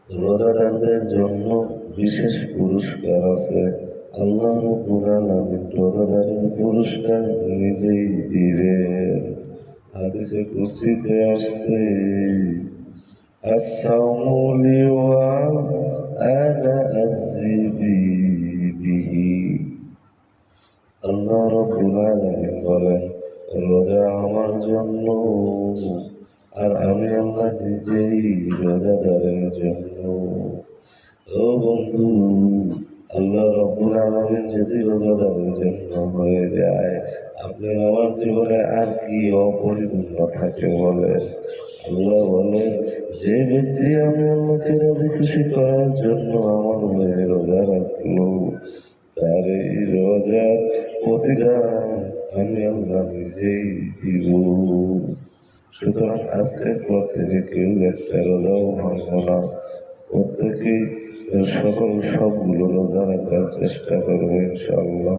রোজাদারদের জন্য বিশেষ পুরস্কার আছে। আল্লাহ রাব্বুল আলামিন রোজাদারের পুরস্কার নিজেই দিবেন। হাদিসে কুদসিতে আসছে, আস-সাওমু লি ওয়া আনা আজজি বিহি। আল্লাহ রাব্বুল আলামিন বলেন, রোজা আমার জন্য আর আমি আল্লাহ নিজেই রোজাদারের জন্য। ও বন্ধু, আল্লাহ রাব্বুল আলামিন যদি রোজাদারের জন্য হয়ে যায়, আপনার আমার জীবনে আর কি অপরিপূর্ণ থাকে বলে? আল্লাহ বলে, যে ব্যক্তি আমি আল্লাহকে রাজি খুশি করার জন্য আমার হয়ে রোজা রাখলো, তার এই রোজার প্রতিদান আমি আল্লাহ নিজেই দিব। সুতরাং আজকের পর থেকে কেউ একটা রোজাও ভাঙবো না, প্রত্যেকেই সবগুলো রোজা রাখার চেষ্টা করবে ইনশাআল্লাহ।